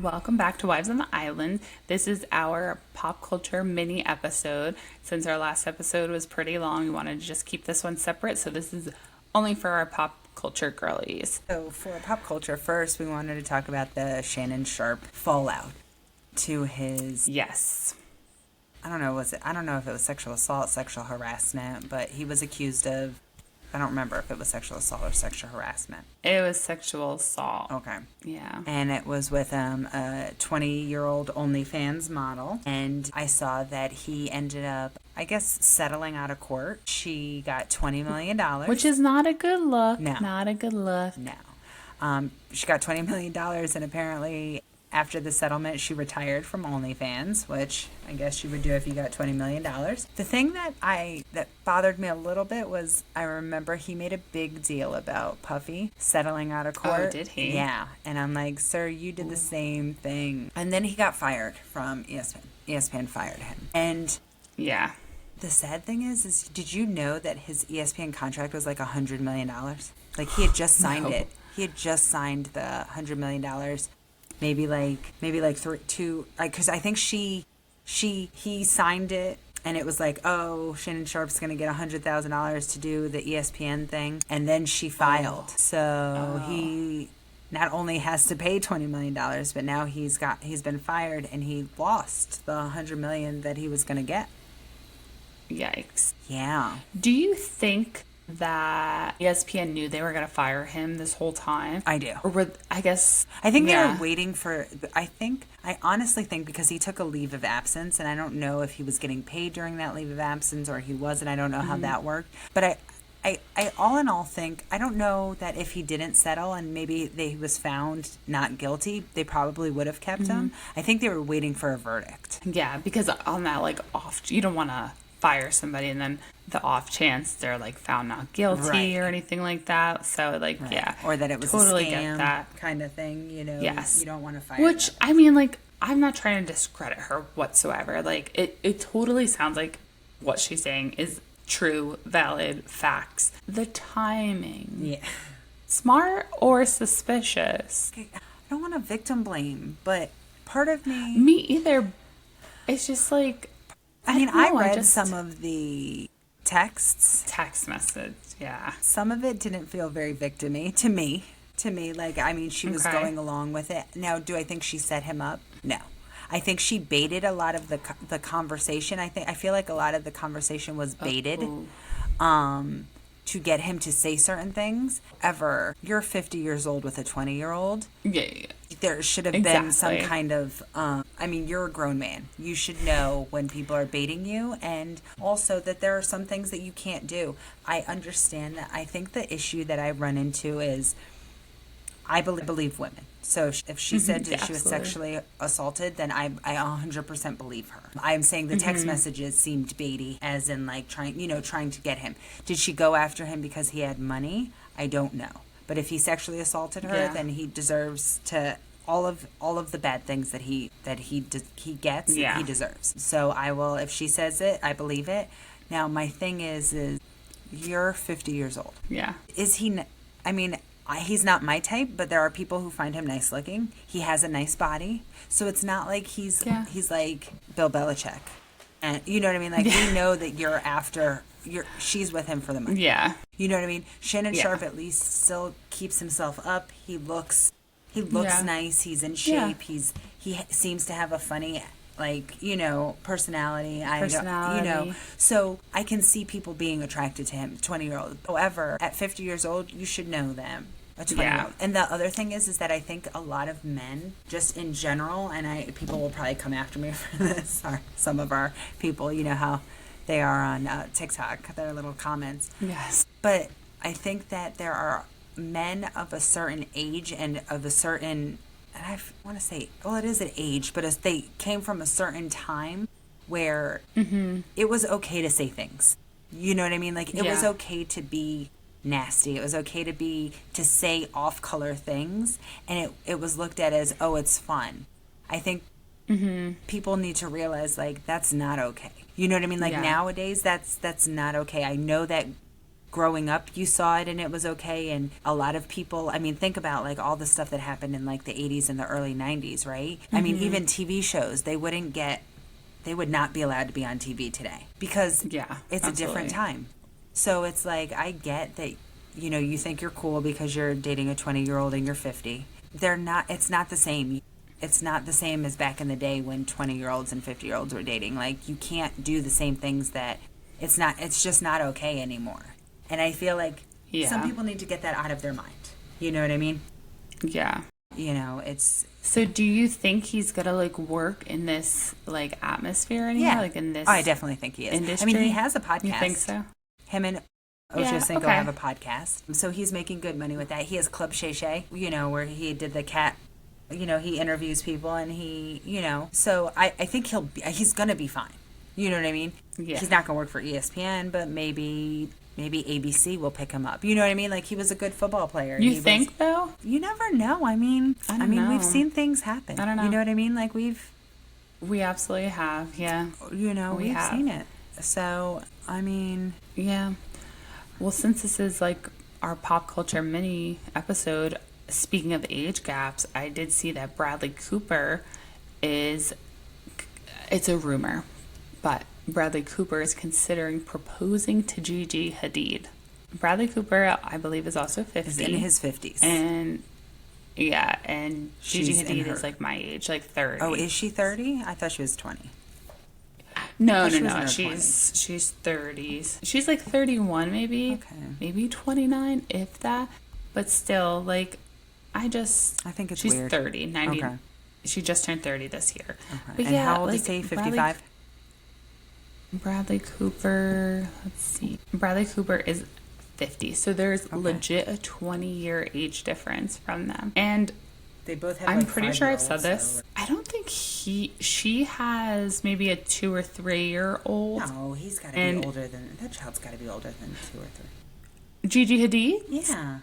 Welcome back to Wives on the Island. This is our pop culture mini episode. Since our last episode was pretty long, we wanted to just keep this one separate. So this is only for our pop culture girlies. So for pop culture, first we wanted to talk about the Shannon Sharpe fallout to his. Yes. I don't know if it was sexual assault, sexual harassment, but he was accused of. I don't remember if it was sexual assault or sexual harassment. It was sexual assault. Okay. Yeah. And it was with a 20-year-old OnlyFans model. And I saw that he ended up, I guess, settling out of court. She got $20 million. Which is not a good look. No. Not a good look. No. She got $20 million, and apparently after the settlement, she retired from OnlyFans, which I guess you would do if you got $20 million. The thing that bothered me a little bit was I remember he made a big deal about Puffy settling out of court. Oh, did he? Yeah. And I'm like, sir, you did the same thing. And then he got fired from ESPN. ESPN fired him. And yeah. the sad thing is did you know that his ESPN contract was like $100 million? Like he had just signed No. it. He had just signed the $100 million. Maybe two, because I think he signed it and it was like, oh, Shannon Sharpe's going to get $100,000 to do the ESPN thing. And then she filed. So he not only has to pay $20 million, but now he's been fired and he lost the $100 million that he was going to get. Yikes. Yeah. Do you think that ESPN knew they were going to fire him this whole time? I do. Or I think they were waiting for, I honestly think because he took a leave of absence, and I don't know if he was getting paid during that leave of absence or he wasn't. I don't know how that worked. But I all in all think, I don't know that if he didn't settle and maybe he was found not guilty, they probably would have kept him. I think they were waiting for a verdict. Yeah, because on that, you don't want to fire somebody and then the off chance they're found not guilty or anything like that. So yeah, or that it was totally a scam, get that kind of thing. Yes, you don't want to fire. Which them. I mean, I'm not trying to discredit her whatsoever. It totally sounds like what she's saying is true, valid facts. The timing, yeah, smart or suspicious. I don't want to victim blame, but part of me either. It's just I read some of the text message, yeah. Some of it didn't feel very victim-y to me. She was going along with it. Now, do I think she set him up? No. I think she baited a lot of the conversation. I feel like a lot of the conversation was baited to get him to say certain things. You're 50 years old with a 20-year-old. Yeah. There should have been some kind of, you're a grown man. You should know when people are baiting you, and also that there are some things that you can't do. I understand that. I think the issue that I run into is I believe women. So if she said that she was sexually assaulted, then I 100% believe her. I'm saying the text messages seemed baity, as in trying to get him. Did she go after him because he had money? I don't know. But if he sexually assaulted her, then he deserves to all of the bad things that he gets. Yeah. He deserves. So I will. If she says it, I believe it. Now my thing is you're 50 years old. Yeah. Is he? He's not my type, but there are people who find him nice looking. He has a nice body, so it's not like he's like Bill Belichick, and you know what I mean. We know that she's with him for the money. Yeah. You know what I mean? Shannon Sharpe at least still keeps himself up. He looks nice. He's in shape. He seems to have a funny personality. So I can see people being attracted to him, 20-year-old. However, at 50 years old, you should know them. A 20-year-old. And the other thing is that I think a lot of men, just in general, and people will probably come after me for this, or some of our people, you know how they are on TikTok, their little comments. Yes. But I think that there are men of a certain age and of a certain, and I want to say, well, it is an age, but as they came from a certain time where it was okay to say things. You know what I mean? It was okay to be nasty. It was okay to say off-color things, and it was looked at as, oh, it's fun. I think people need to realize that's not okay. You know what I mean? Nowadays that's not okay. I know that growing up you saw it and it was okay, and a lot of people, I mean, think about like all the stuff that happened in like the 80s and the early 90s, right? I mean, even TV shows, they would not be allowed to be on TV today because it's absolutely a different time. So it's like, I get that, you know, you think you're cool because you're dating a 20-year-old and you're 50. It's not the same. It's not the same as back in the day when 20-year-olds and 50-year-olds were dating. Like, you can't do the same things that it's just not okay anymore. And I feel like some people need to get that out of their mind. You know what I mean? Yeah. You know, it's... So do you think he's going to, like, work in this, like, atmosphere anymore? Yeah. Like, in this I definitely think he is. industry? I mean, he has a podcast. You think so? Him and Ocho Cinco have a podcast. So he's making good money with that. He has Club Shay Shay, you know, where he did the cat, you know, he interviews people and he, you know. So I think he's going to be fine. You know what I mean? Yeah. He's not going to work for ESPN, but maybe ABC will pick him up. You know what I mean? Like, he was a good football player. You think, though? You never know. I mean, we've seen things happen. I don't know. You know what I mean? Like, we absolutely have, yeah. You know, we've seen it. So, I mean... Yeah. Well, since this is, like, our pop culture mini episode, speaking of age gaps, I did see that Bradley Cooper it's a rumor, but Bradley Cooper is considering proposing to Gigi Hadid. Bradley Cooper, I believe, is also 50. Is in his 50s. And, yeah, and Gigi Hadid is, like, my age, like 30. Oh, is she 30? I thought she was 20. No. She's 30s. She's, like, 31, maybe. Okay. Maybe 29, if that. But still, like, I think it's she's weird. 30, 90. Okay. She just turned 30 this year. Okay. But and yeah, how old like, is he? 55? Bradley Cooper, let's see. Bradley Cooper is 50. So there's legit a 20-year age difference from them. And they both have, I'm like, pretty sure I've said this. So... I don't think she has maybe a 2 or 3 year old. No, he's got to be older than, that child's got to be older than 2 or 3. Gigi Hadid? Yeah.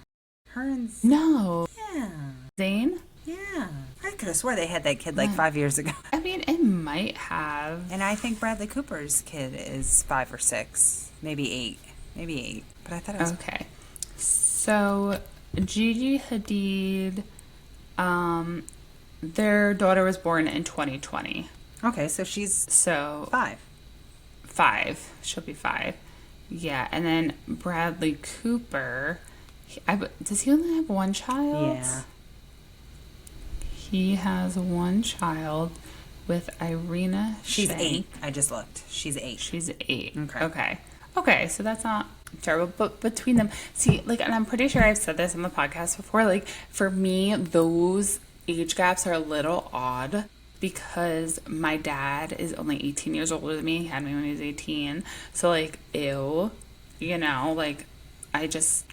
Her and... No. Yeah. Zayn? Yeah. I could have swore they had that kid like 5 years ago. I mean, it might have. And I think Bradley Cooper's kid is 5 or 6, maybe 8. Maybe 8. But I thought it was... Okay. So, Gigi Hadid, their daughter was born in 2020. Okay, so she's 5. 5. She'll be 5. Yeah, and then Bradley Cooper, does he only have one child? Yeah. He has one child with Irina. She's Shayk. 8. I just looked. She's 8. She's 8. Okay. Okay, so that's not terrible. But between them, see, like, and I'm pretty sure I've said this on the podcast before, like, for me, those age gaps are a little odd because my dad is only 18 years older than me. He had me when he was 18. So, like, ew, you know, like,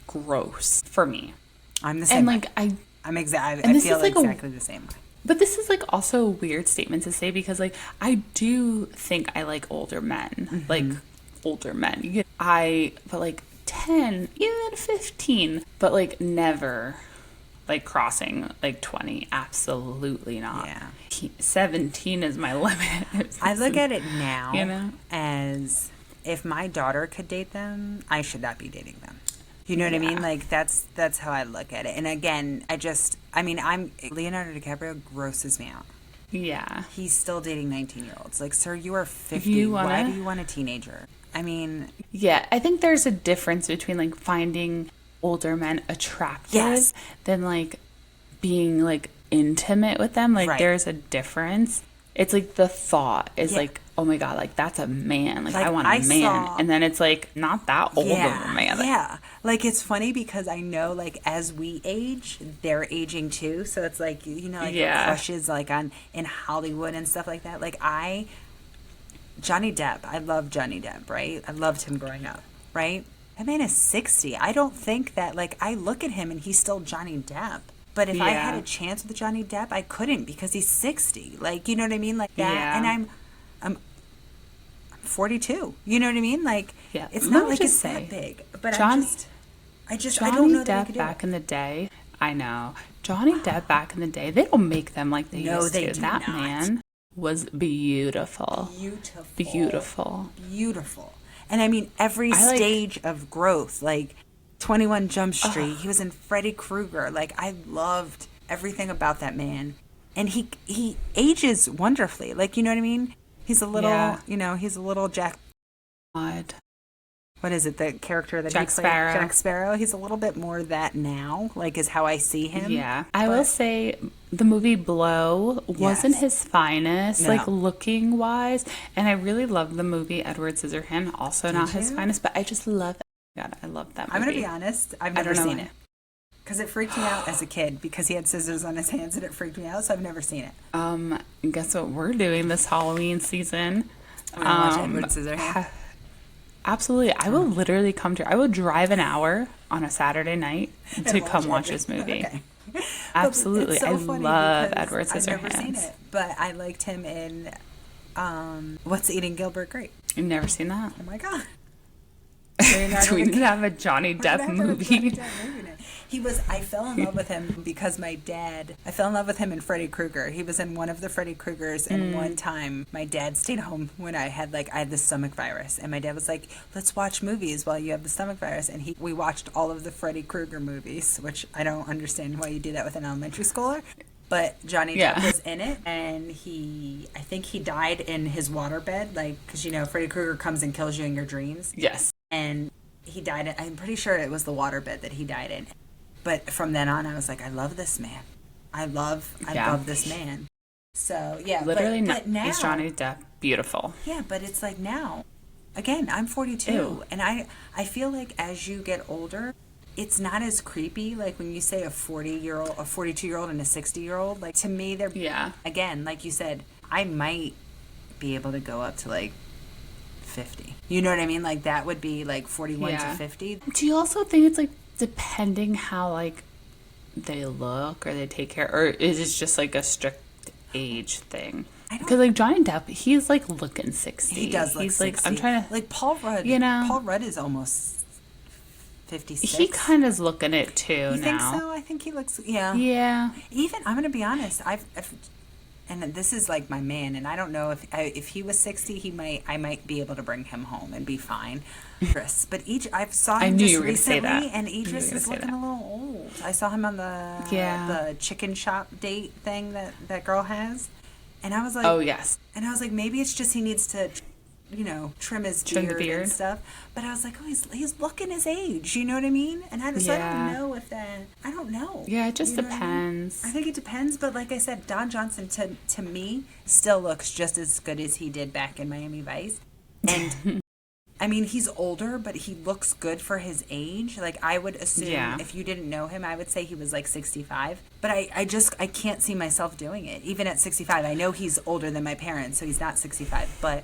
gross for me. I'm the same way. And, like, I feel like exactly the same way. But this is, like, also a weird statement to say because, like, I do think I like older men. Like, older men. But, like, 10, even 15. But, like, never, like, crossing, like, 20. Absolutely not. Yeah. 17 is my limit. I look at it now, you know, as if my daughter could date them, I should not be dating them. You know what I mean? Like, that's how I look at it. And again, Leonardo DiCaprio grosses me out. Yeah. He's still dating 19-year-olds. Like, sir, you are 50. Why do you want a teenager? I mean... Yeah, I think there's a difference between, like, finding older men attractive than, like, being, like, intimate with them. Like, there's a difference. It's, like, the thought is, like, oh my God, like, that's a man. Like I want a man. And then it's, like, not that old of a man. Yeah. Like, it's funny because I know, like, as we age, they're aging too. So it's, like, you know, like, crushes, like, in Hollywood and stuff like that. Like, Johnny Depp, I love Johnny Depp, right? I loved him growing up, right? That man is 60. I don't think that, like, I look at him and he's still Johnny Depp. But if I had a chance with Johnny Depp, I couldn't because he's 60. Like, you know what I mean? Like that. Yeah. And I'm 42. You know what I mean? Like, it's not like it's that big. But Johnny I don't know that I Depp could do back in the day. I know. Johnny Depp back in the day, they don't make them like they used to. That man was beautiful. Beautiful. And I mean, every I stage of growth, like 21 Jump Street, he was in Freddy Krueger. Like, I loved everything about that man. And he ages wonderfully. Like, you know what I mean? He's a little, Yeah. he's a little Jack. God. What is it? The character that Jack he played? Sparrow. Jack Sparrow. He's a little bit more that now, like, is how I see him. Yeah. I will say the movie Blow wasn't Yes. his finest, No. like looking wise. And I really love the movie Edward Scissorhands, also not his you? finest, but I just love it. God, I love that movie. I'm going to be honest. I've I never don't know seen why. it. Because it freaked me out as a kid because he had scissors on his hands and it freaked me out. So I've never seen it. Guess what we're doing this Halloween season? I'm going to watch Edward Scissorhands. Absolutely. I will literally come to. I will drive an hour on a Saturday night to come watch this movie. Okay. Absolutely. It's so I funny love because Edward I've never seen Scissorhands. it, but I liked him in What's Eating Gilbert Grape. You've never seen that? Oh my god! Do we need to have a Johnny Depp movie? I fell in love with him because my dad. I fell in love with him in Freddy Krueger. He was in one of the Freddy Kruegers, and one time my dad stayed home when I had the stomach virus, and my dad was like, "Let's watch movies while you have the stomach virus." And we watched all of the Freddy Krueger movies, which I don't understand why you do that with an elementary schooler. But Johnny Depp was in it, and I think he died in his waterbed, because Freddy Krueger comes and kills you in your dreams. Yes. And he died. I'm pretty sure it was the waterbed that he died in. But from then on, I was like, I love this man. I love this man. So yeah, Literally, but now he's Johnny Depp. Beautiful. Yeah, but it's like now, again, I'm 42, Ew. and I feel like as you get older, it's not as creepy. Like when you say a 40-year-old, a 42-year-old, and a 60-year-old. Like to me, they're again, like you said, I might be able to go up to like 50. You know what I mean? Like that would be like 41 to 50. Do you also think it's like depending how like they look or they take care, or is it just like a strict age thing? Because like Johnny Depp, he's like looking 60. He does look 60. Like, I'm trying to like Paul Rudd. Paul Rudd is almost 56. He kind of is looking it too now. You think so? I think he looks. Yeah. Yeah. Even I'm gonna be honest. And this is like my man, and I don't know if he was 60, I might be able to bring him home and be fine. But I saw him just recently, and Idris is looking a little old. I saw him on the chicken shop date thing that girl has, and I was like, oh yes. And I was like, maybe it's just he needs to, trim his beard and stuff. But I was like, oh, he's looking his age. You know what I mean? And I don't know if that. I don't know. Yeah, it just depends. I think it depends. But like I said, Don Johnson to me still looks just as good as he did back in Miami Vice. And I mean, he's older, but he looks good for his age. Like I would assume if you didn't know him, I would say he was like 65. But I can't see myself doing it. Even at 65, I know he's older than my parents, so he's not 65. But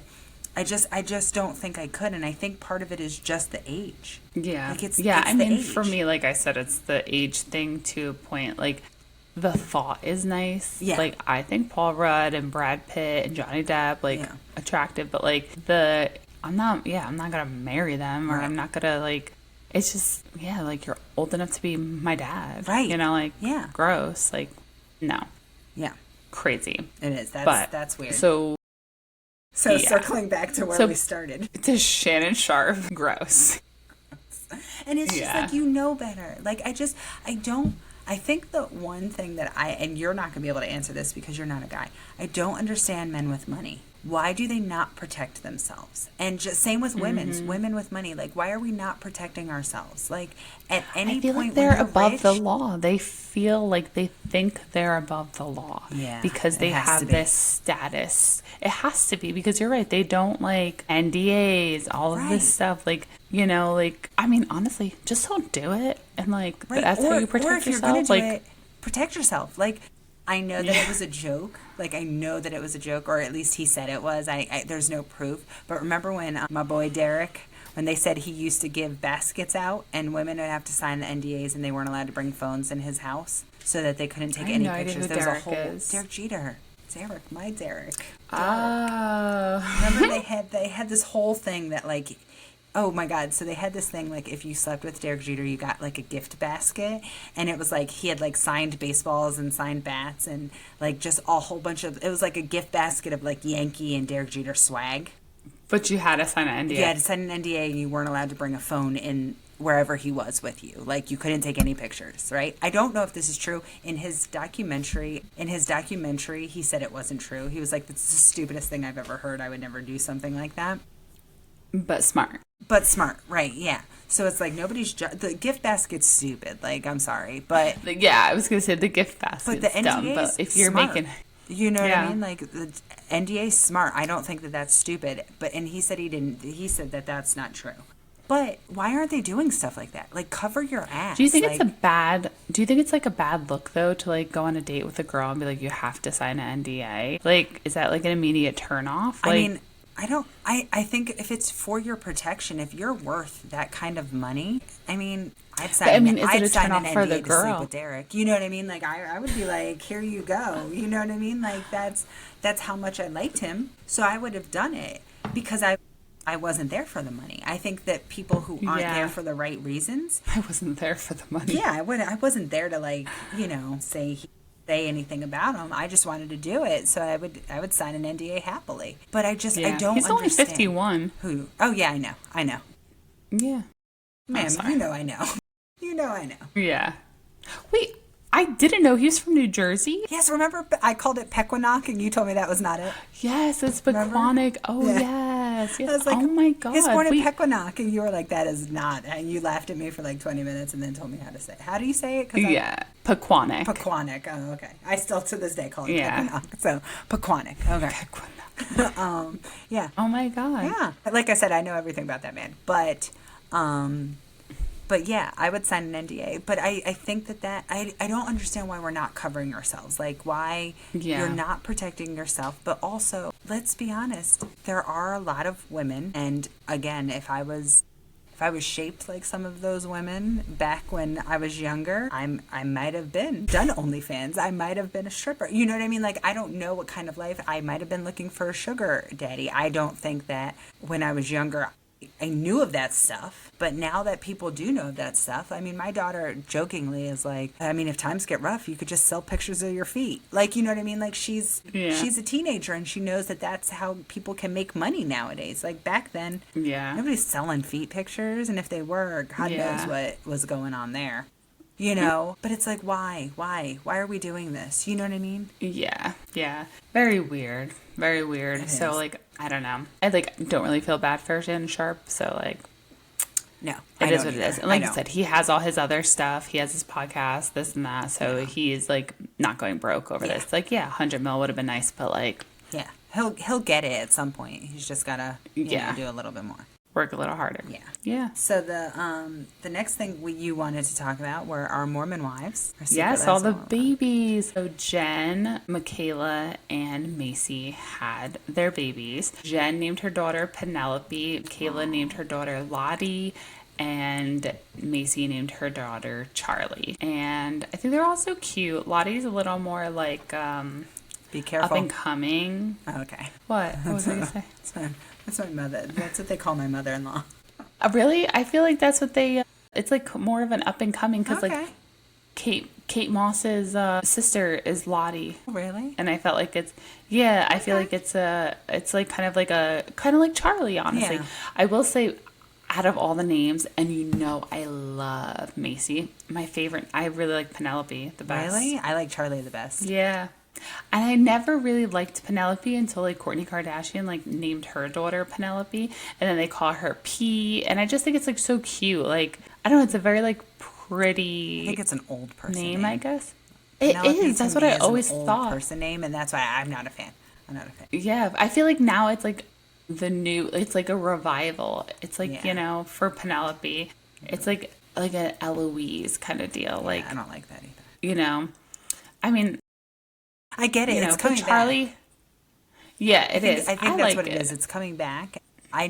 I just don't think I could, and I think part of it is just the age. Yeah. Like it's I mean, age. for me, like I said, it's the age thing to a point. Like the thought is nice. Yeah. Like I think Paul Rudd and Brad Pitt and Johnny Depp attractive, but like I'm not gonna marry them, or Right. I'm not gonna like. It's just like you're old enough to be my dad, Right. Gross, like no, crazy. It is. That's weird. So circling back to where we started. To Shannon Sharpe, gross. And it's just like, better. Like, I think the one thing that and you're not going to be able to answer this because you're not a guy. I don't understand men with money. Why do they not protect themselves? And just same with women with money. Like, why are we not protecting ourselves? Like, at any I feel point like they're when above rich, the law. They feel like they think they're above the law. Yeah, because they it has to have be. this status. It has to be because you're right. They don't like NDAs, all of this stuff. Like, I mean, honestly, just don't do it. And like, that's how you protect Or if yourself. you're gonna do Like, it, protect yourself. Like, I know that it was a joke. Like, I know that it was a joke, or at least he said it was. There's no proof. But remember when my boy Derek, when they said he used to give baskets out and women would have to sign the NDAs and they weren't allowed to bring phones in his house so that they couldn't take any pictures. There was a whole Derek Jeter. Derek, my Derek. oh. Remember they had this whole thing that like, oh my God. So they had this thing like if you slept with Derek Jeter, you got like a gift basket. And it was like he had like signed baseballs and signed bats and like just a whole bunch of, it was like a gift basket of like Yankee and Derek Jeter swag. But you had to sign an NDA. You had to sign an NDA and you weren't allowed to bring a phone in wherever he was with you. Like, you couldn't take any pictures, right? I don't know if this is true. In his documentary, he said it wasn't true. He was like, "This is the stupidest thing I've ever heard. I would never do something like that." But smart. Right? Yeah. So it's like the gift basket's stupid. Like, I'm sorry, but Yeah, I was gonna say the gift basket's but the dumb. NDA But if you're smart. making, you know what I mean? Like, the NDA's smart. I don't think that that's stupid. And he said he said that that's not true. But why aren't they doing stuff like that? Like, cover your ass. do you think it's like a bad look though to like go on a date with a girl and be like, you have to sign an NDA? Like, is that like an immediate turnoff? Like, I mean, I think if it's for your protection, if you're worth that kind of money, I mean, is it a turnoff for the girl? To sleep with Derek. You know what I mean? Like, I would be like, here you go. You know what I mean? Like, that's how much I liked him. So I would have done it because I wasn't there for the money. I think that people who aren't there for the right reasons. I wasn't there for the money. Yeah, I wasn't there to, like, say anything about him. I just wanted to do it, so I would sign an NDA happily. But I don't understand. He's only 51. Who? Oh yeah, I know. Yeah, ma'am, you know I know. You know I know. Yeah. Wait, I didn't know he was from New Jersey. Yes, remember I called it Pequannock and you told me that was not it? Yes, it's Pequannock. Oh, yes. I was like, oh, my God. He's born in Pequannock. And you were like, that is not. And you laughed at me for like 20 minutes and then told me how to say it. How do you say it? Pequannock. Pequannock. Oh, okay. I still to this day call it Pequannock. So, Pequannock. Okay. Pequannock. Yeah. Oh, my God. Yeah. Like I said, I know everything about that man. But yeah, I would sign an NDA. But I think that I don't understand why we're not covering ourselves. Like, why you're not protecting yourself. But also, let's be honest, there are a lot of women. And again, if I was shaped like some of those women back when I was younger, I might have been done OnlyFans. I might have been a stripper. You know what I mean? Like, I don't know what kind of life. I might have been looking for a sugar daddy. I don't think that when I was younger, I knew of that stuff, but now that people do know of that stuff, I mean, my daughter jokingly is like, I mean, if times get rough, you could just sell pictures of your feet. Like, you know what I mean? Like, she's a teenager and she knows that that's how people can make money nowadays. Like, back then, nobody's selling feet pictures, and if they were, God knows what was going on there. You know, but it's like, why are we doing this? You know what I mean? Yeah. Very weird. So, like, I don't know. I don't really feel bad for Shannon Sharpe. So, like, no, it is what it is. And like I said, he has all his other stuff. He has his podcast, this and that. So he is like not going broke over this. Like, 100 mil would have been nice, but like, he'll get it at some point. He's just gotta do a little bit more. Work a little harder. Yeah. So the next thing you wanted to talk about were our Mormon wives. Yes, all the babies. So Jen, Mikayla, and Mayci had their babies. Jen named her daughter Penelope. Mikayla named her daughter Lottie. And Mayci named her daughter Charlie. And I think they're all so cute. Lottie's a little more like be careful. Up and coming. Oh, okay. What was I going to say? That's my mother. That's what they call my mother-in-law. Really? I feel like that's what they... It's like more of an up and coming because like Kate Moss's sister is Lottie. Really? And I felt like it's... Yeah, I feel like it's like kind of like Charlie, honestly. Yeah. I will say, out of all the names, and I love Mayci. My favorite, I really like Penelope the best. Really? I like Charlie the best. Yeah. And I never really liked Penelope until like Kourtney Kardashian like named her daughter Penelope, and then they call her P, and I just think it's like so cute. Like, I don't know, it's a very like pretty. I think it's an old person name. I guess it is. That's what I always thought. Person name, and that's why I'm not a fan. Yeah, I feel like now it's like the new. It's like a revival. It's like for Penelope, it's like an Eloise kind of deal. Like, I don't like that either. I mean. I get it. It's coming Charlie. Back. Yeah, it is. I think that's what it is. It's coming back. I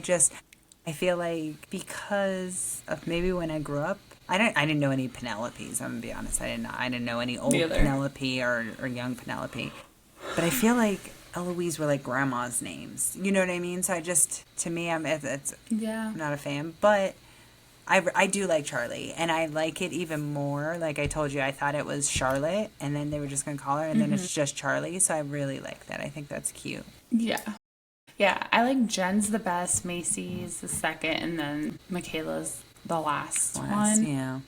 feel like because of maybe when I grew up, I didn't know any Penelopes. I'm gonna be honest. I didn't know any old Penelope or young Penelope. But I feel like Eloise were like grandma's names. You know what I mean? So to me, I'm not a fan. But I do like Charlie, and I like it even more. Like I told you, I thought it was Charlotte, and then they were just going to call her, and then it's just Charlie. So I really like that. I think that's cute. Yeah. Yeah, I like Jen's the best, Macy's the second, and then Mikayla's the last one. Yeah.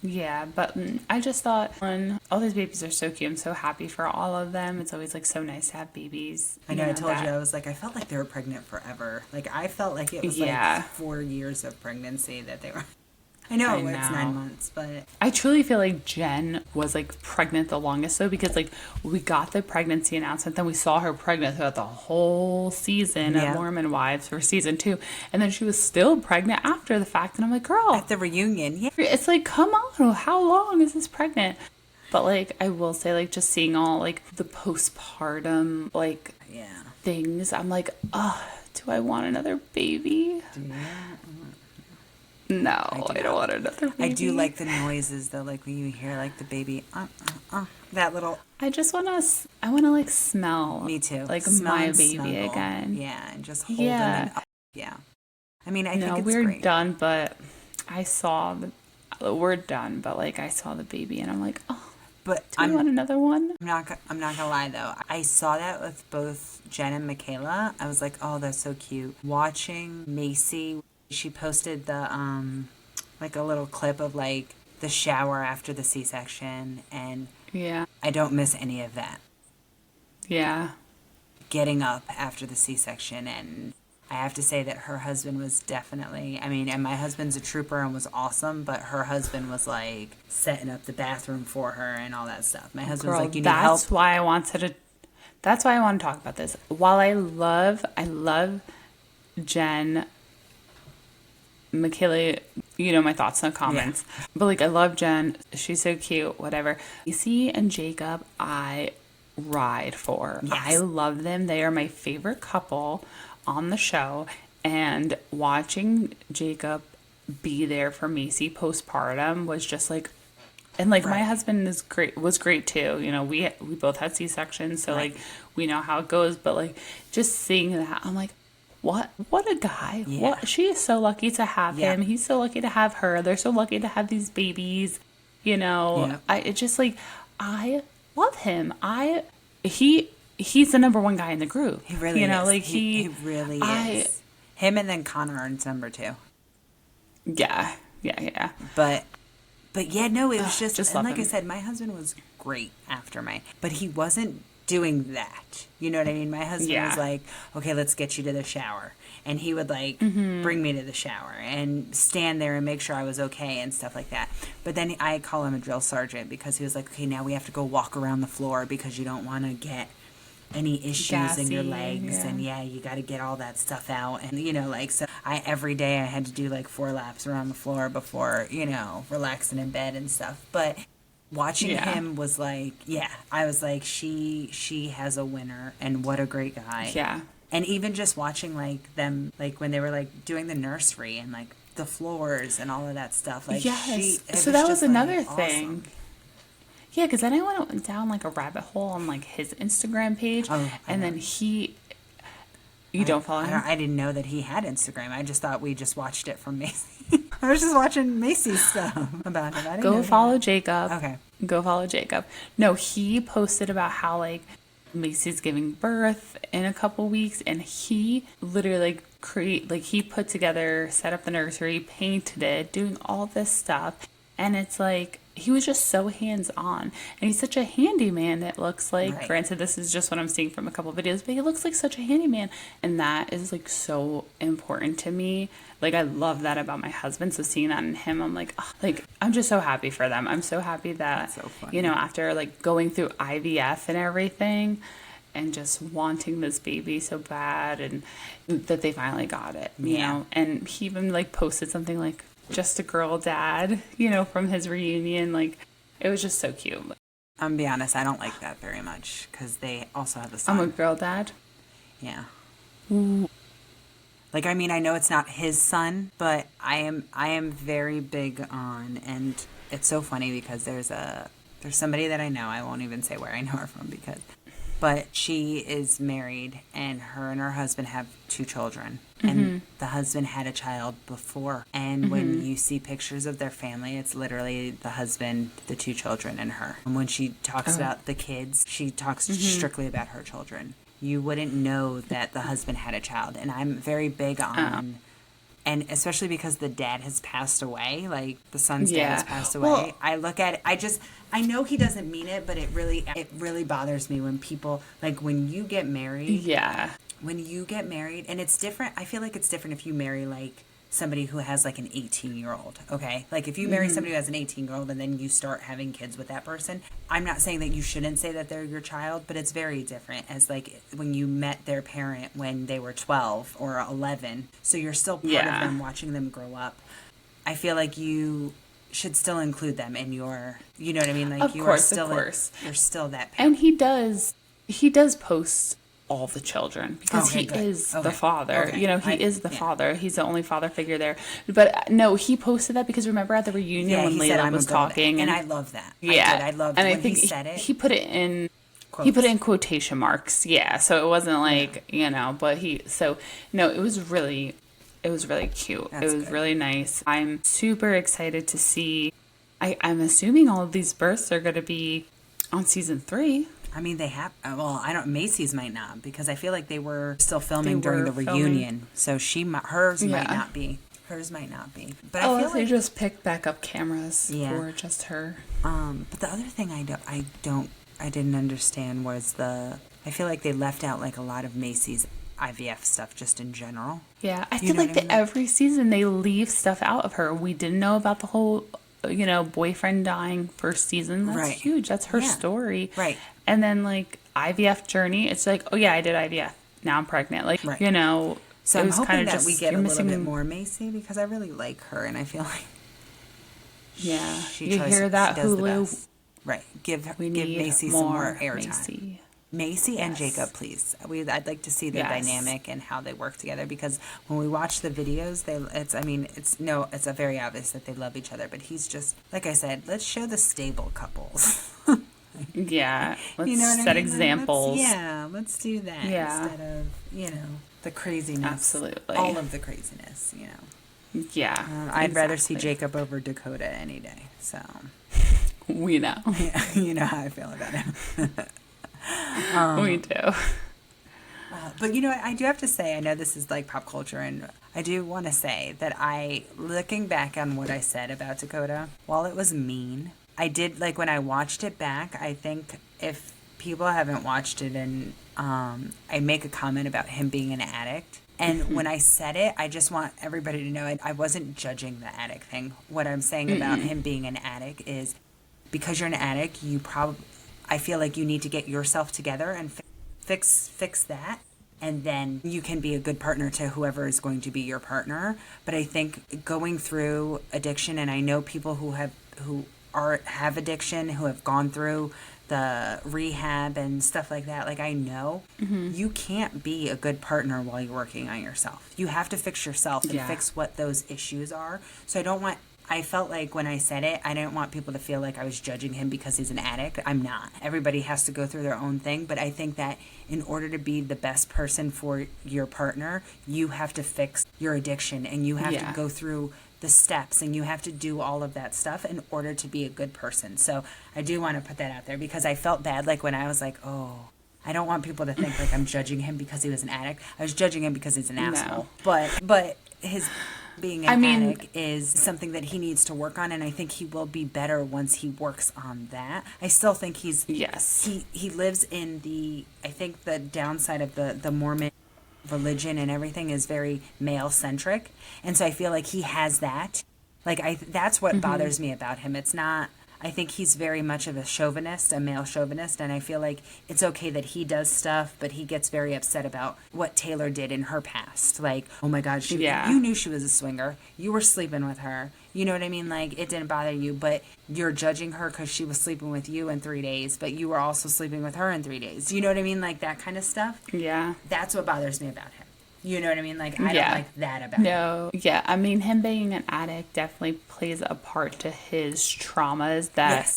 Yeah, but I just thought, all these babies are so cute. I'm so happy for all of them. It's always like so nice to have babies. I know, I told you, I was like, I felt like they were pregnant forever. Like, I felt like it was like 4 years of pregnancy that they were. I know it's 9 months, but I truly feel like Jen was like pregnant the longest though, because like we got the pregnancy announcement, then we saw her pregnant throughout the whole season of Mormon Wives for season 2, and then she was still pregnant after the fact, and I'm like, girl, at the reunion, it's like, come on, how long is this pregnant? But like, I will say, like, just seeing all like the postpartum like things, I'm like, oh, do I want another baby? No, I don't want another baby. I do like the noises though, like when you hear like the baby, that little. I just want to. I want to like smell. Me too. Like smell my and baby snuggle. again. Yeah, and just hold them. Yeah. I mean, I think it's we're great. done, but I saw we're done, but like I saw the baby, and I'm like, oh. But do you want another one? I'm not gonna lie though. I saw that with both Jen and Mikayla. I was like, oh, that's so cute. Watching Mayci. She posted the like a little clip of like the shower after the C-section, and I don't miss any of that. Yeah. Getting up after the C-section, and I have to say that her husband was definitely, I mean, and my husband's a trooper and was awesome, but her husband was like setting up the bathroom for her and all that stuff. My husband's like, you need help. That's why I want to talk about this. While I love Jen, Mikayla, you know my thoughts in the comments. Yeah. But like, I love Jen. She's so cute, whatever. Mayci and Jacob, I ride for. Yes. I love them. They are my favorite couple on the show. And watching Jacob be there for Mayci postpartum was just like, and like my husband was great too. You know, we both had C-sections, so like we know how it goes. But like just seeing that, I'm like, what a guy. Yeah. What, she is so lucky to have him. He's so lucky to have her. They're so lucky to have these babies. You know, it's just like, I love him. He's the number one guy in the group. He really is. Like he really is. Him and then Connor are number 2. Yeah. But yeah, no, it was just and like him. I said, my husband was great after but he wasn't doing that. You know what I mean? My husband was like, okay, let's get you to the shower. And he would like bring me to the shower and stand there and make sure I was okay and stuff like that. But then I call him a drill sergeant because he was like, okay, now we have to go walk around the floor because you don't want to get any issues in your legs. And you got to get all that stuff out. And, you know, like, so every day I had to do like 4 laps around the floor before, you know, relaxing in bed and stuff. But watching him was like, I was like, she has a winner, and what a great guy. Yeah. And even just watching like them, like when they were like doing the nursery and like the floors and all of that stuff. Like, so that was another thing. Awesome. Yeah, because then I went down like a rabbit hole on like his Instagram page, and then you don't follow him? I didn't know that he had Instagram. I just thought we just watched it from Mayci. I was just watching Mayci's stuff about him. Go follow Jacob. Okay. Go follow Jacob. No, he posted about how like Macy's giving birth in a couple weeks, and he literally he put together, set up the nursery, painted it, doing all this stuff, and it's like he was just so hands-on, and he's such a handyman. It looks like, granted, this is just what I'm seeing from a couple of videos, but he looks like such a handyman, and that is like so important to me. Like, I love that about my husband, so seeing that in him, I'm like, oh, like, I'm just so happy for them. I'm so happy that, you know, after like going through IVF and everything, and just wanting this baby so bad, and that they finally got it, you know. And he even like posted something like, just a girl dad, you know, from his reunion. Like, it was just so cute. I'm gonna be honest, I don't like that very much because they also have a son. I'm a girl dad? Yeah. Ooh. Like, I mean, I know it's not his son, but I am very big on, and it's so funny because there's somebody that I know, I won't even say where I know her from but she is married, and her husband have 2 children. And the husband had a child before. And when you see pictures of their family, it's literally the husband, the 2 children, and her. And when she talks about the kids, she talks strictly about her children. you wouldn't know that the husband had a child. And I'm very big on, and especially because the dad has passed away, like the son's dad has passed away. Well, I look at it, I know he doesn't mean it, but it really bothers me when people, like when you get married. Yeah. When you get married, and it's different, I feel like it's different if you marry like somebody who has like an 18-year-old, okay? Like if you marry somebody who has an 18-year-old and then you start having kids with that person, I'm not saying that you shouldn't say that they're your child, but it's very different as like when you met their parent when they were 12 or 11. So you're still part of them, watching them grow up. I feel like you should still include them in your, you know what I mean? Like of you course, are still, of course. You're still that parent. And he does post all the children because he is the father. Okay. You know, he is the father. He's the only father figure there. But no, he posted that because remember at the reunion when Layla was talking, and I love that. Yeah, I loved and when I think he said it. He put it in. Quotes. He put it in quotation marks. Yeah, so it wasn't like you know, but no, it was really cute. That's it was good. really nice. I'm super excited to see. I'm assuming all of these births are going to be on season 3. I mean, they have. Well, I don't. Macy's might not because I feel like they were still filming during the reunion. So hers might not be. Hers might not be. But I feel they like just picked back up cameras for just her. But the other thing I didn't understand was I feel like they left out like a lot of Macy's IVF stuff just in general. Yeah, I feel like every season they leave stuff out of her. We didn't know about the whole, boyfriend dying first season. That's huge. That's her story. Right. And then like IVF journey, it's like, oh yeah, I did IVF. Now I'm pregnant. Like, So I'm hoping that we get a little bit more Mayci because I really like her and I feel like you hear that, Hulu? Right. Give Mayci some more airtime. Mayci and Yes. Jacob, please. I'd like to see their dynamic and how they work together because when we watch the videos, it's very obvious that they love each other. But he's just like I said. Let's show the stable couples. Yeah, let's you know what set I mean? examples. Let's do that instead of the craziness. Absolutely, all of the craziness. Yeah, I'd rather see Jacob over Dakota any day. So we know. Yeah, you know how I feel about him. We do. But I do have to say, I know this is like pop culture, and I do want to say that looking back on what I said about Dakota, while it was mean, I did, like, when I watched it back, I think if people haven't watched it and I make a comment about him being an addict, and when I said it, I just want everybody to know I wasn't judging the addict thing. What I'm saying about him being an addict is because you're an addict, I feel like you need to get yourself together and fix that. And then you can be a good partner to whoever is going to be your partner. But I think going through addiction, and I know people who have addiction, who have gone through the rehab and stuff like that. Like, I know you can't be a good partner while you're working on yourself. You have to fix yourself and fix what those issues are. So I felt like when I said it, I didn't want people to feel like I was judging him because he's an addict. I'm not. Everybody has to go through their own thing. But I think that in order to be the best person for your partner, you have to fix your addiction and you have to go through the steps and you have to do all of that stuff in order to be a good person. So I do want to put that out there because I felt bad like when I was like, oh, I don't want people to think like I'm judging him because he was an addict. I was judging him because he's an asshole. But his being an addict is something that he needs to work on, and I think he will be better once he works on that. I still think he lives in I think the downside of the Mormon religion and everything is very male centric, and so I feel like he has that. Like that's what bothers me about him. It's not. I think he's very much of a male chauvinist, and I feel like it's okay that he does stuff, but he gets very upset about what Taylor did in her past. Like, oh my God, you knew she was a swinger. You were sleeping with her. You know what I mean? Like, it didn't bother you, but you're judging her because she was sleeping with you in 3 days, but you were also sleeping with her in 3 days. You know what I mean? Like, that kind of stuff. Yeah. That's what bothers me about him. You know what I mean? Like, I don't like that about him. No. Yeah. I mean, him being an addict definitely plays a part to his traumas that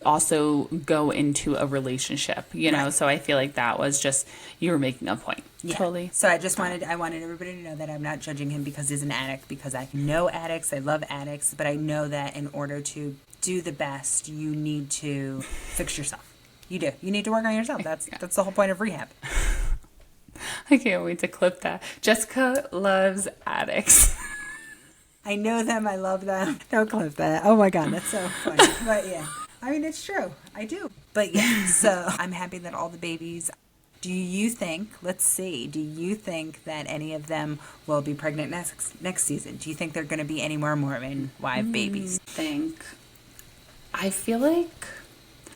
also go into a relationship, you know? So I feel like that was just, you were making a point. Yeah. Totally. So I wanted everybody to know that I'm not judging him because he's an addict, because I know addicts, I love addicts, but I know that in order to do the best, you need to fix yourself. You do. You need to work on yourself. That's the whole point of rehab. I can't wait to clip that. Jessica loves addicts. I know them. I love them. Don't clip that. Oh my God, that's so funny. But yeah, I mean, it's true. I do. But yeah, so I'm happy that all the babies. Do you think, let's see, do you think that any of them will be pregnant next season? Do you think they're going to be any more Mormon wife babies? I feel like,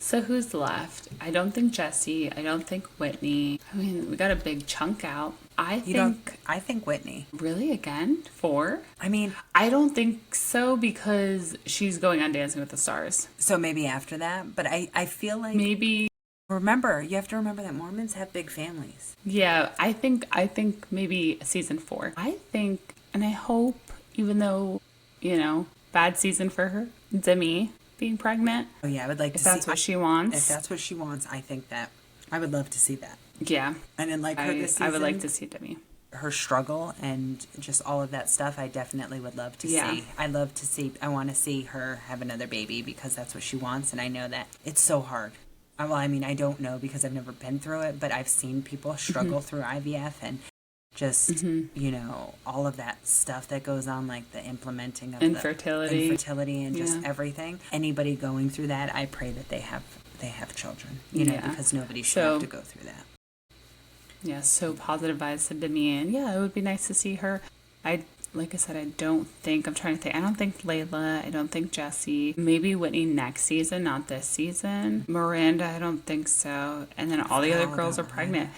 so who's left? I don't think Jesse. I don't think Whitney. I mean, we got a big chunk out. I think Whitney. Really, again? 4? I mean, I don't think so because she's going on Dancing with the Stars. So maybe after that, but I feel like maybe. Remember, you have to remember that Mormons have big families. Yeah, I think maybe season 4. I think, and I hope, even though, bad season for her, Demi being pregnant. Oh yeah, I would like to see. If that's what she wants. If that's what she wants, I think that I would love to see that. Yeah. And then her this season, I would like to see Demi. Her struggle and just all of that stuff, I definitely would love to see. I want to see her have another baby because that's what she wants, and I know that it's so hard. Well, I mean, I don't know because I've never been through it, but I've seen people struggle through IVF and just, all of that stuff that goes on, like the implementing of infertility and just everything. Anybody going through that, I pray that they have children, because nobody should have to go through that. Yeah, so positive vibes to Demi, and it would be nice to see her. Like I said, I'm trying to think. I don't think Layla. I don't think Jesse. Maybe Whitney next season, not this season. Miranda, I don't think so. And then all the other girls are pregnant.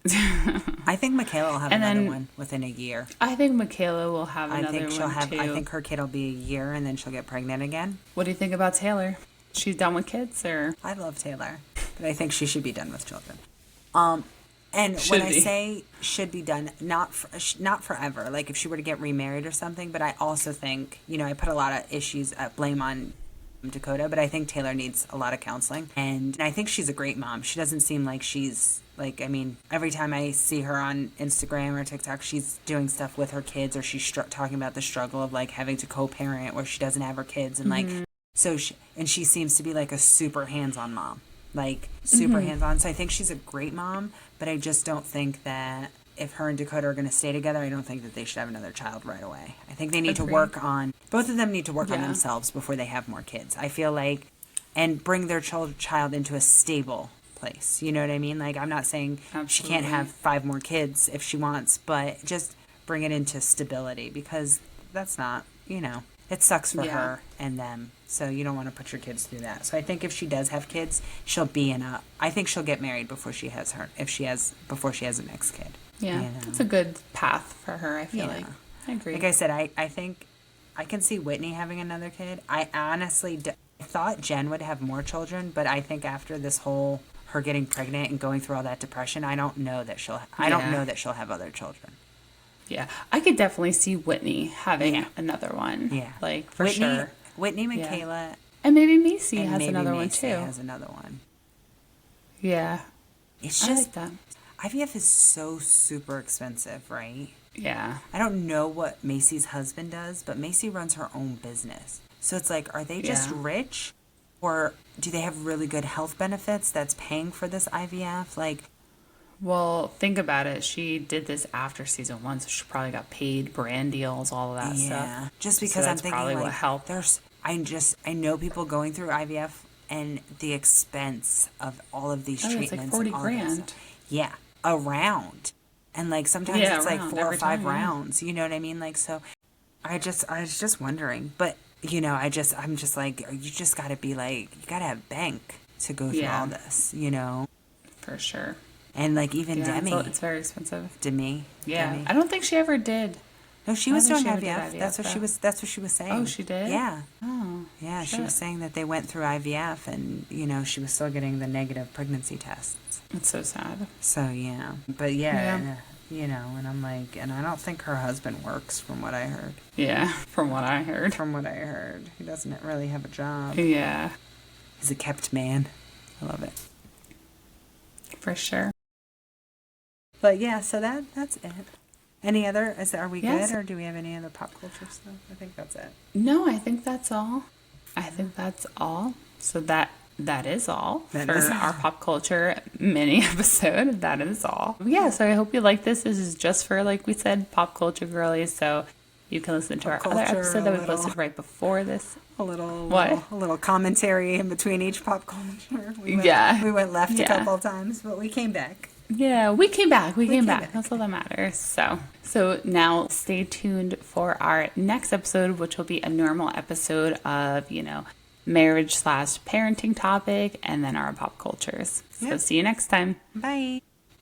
I think Mikayla will have another one within a year. I think Mikayla will have another one too. I think her kid will be a year and then she'll get pregnant again. What do you think about Taylor? She's done with kids, or? I love Taylor, but I think she should be done with children. And when I say should be done, not forever, like if she were to get remarried or something, but I also think, I put a lot of blame on Dakota, but I think Taylor needs a lot of counseling. And I think she's a great mom. She doesn't seem like she's, every time I see her on Instagram or TikTok, she's doing stuff with her kids, or she's talking about the struggle of, having to co-parent where she doesn't have her kids. And, she seems to be, a super hands-on mom. Super hands-on. So I think she's a great mom, but I just don't think that if her and Dakota are going to stay together, I don't think that they should have another child right away. I think they need to work on, both of them need to work on themselves before they have more kids. I feel and bring their child into a stable place. You know what I mean? I'm not saying she can't have 5 more kids if she wants, but just bring it into stability, because that's not, it sucks for her and them. So you don't want to put your kids through that. So I think if she does have kids, I think she'll get married before she has the next kid. Yeah, that's a good path for her, I feel like. I agree. Like I said, I think I can see Whitney having another kid. I honestly thought Jen would have more children, but I think after this whole her getting pregnant and going through all that depression, I don't know that she'll have other children. Yeah, I could definitely see Whitney having another one. Yeah, for sure. Whitney, Mikayla, and maybe Mayci has another one too. Has another one. Yeah, it's just I like that. IVF is so super expensive, right? Yeah. I don't know what Macy's husband does, but Mayci runs her own business. So it's are they just rich, or do they have really good health benefits that's paying for this IVF? Well, think about it. She did this after season 1, so she probably got paid brand deals, all of that stuff. Yeah, just because I'm thinking probably what helped. I know people going through IVF and the expense of all of these treatments. It's $40 grand. Yeah, a round, and sometimes it's 4 or 5 rounds. You know what I mean? So, I was just wondering, but I'm just you just got to be you got to have bank to go through all this, For sure. And even Demi. It's very expensive. Demi. Yeah. Demi. I don't think she ever did. No, she was doing IVF. That's what she was saying. Oh, she did? Yeah. Oh. Yeah, she was saying that they went through IVF and, she was still getting the negative pregnancy tests. It's so sad. So, yeah. But, and, and I'm and I don't think her husband works from what I heard. Yeah, from what I heard. He doesn't really have a job. Yeah. He's a kept man. I love it. For sure. But yeah, so that's it. Any other? Are we good, or do we have any other pop culture stuff? I think that's it. No, I think that's all. So that that is all That for is all. our pop culture mini episode. That is all. Yeah, so I hope you like this. This is just for, like we said, pop culture girlies. So you can listen to our other episode that we posted right before this. A little commentary in between each pop culture. We went left a couple of times, but we came back. Yeah, we came back. We came back. That's all that matters. So now stay tuned for our next episode, which will be a normal episode of, marriage / parenting topic, and then our pop cultures. So see you next time. Bye.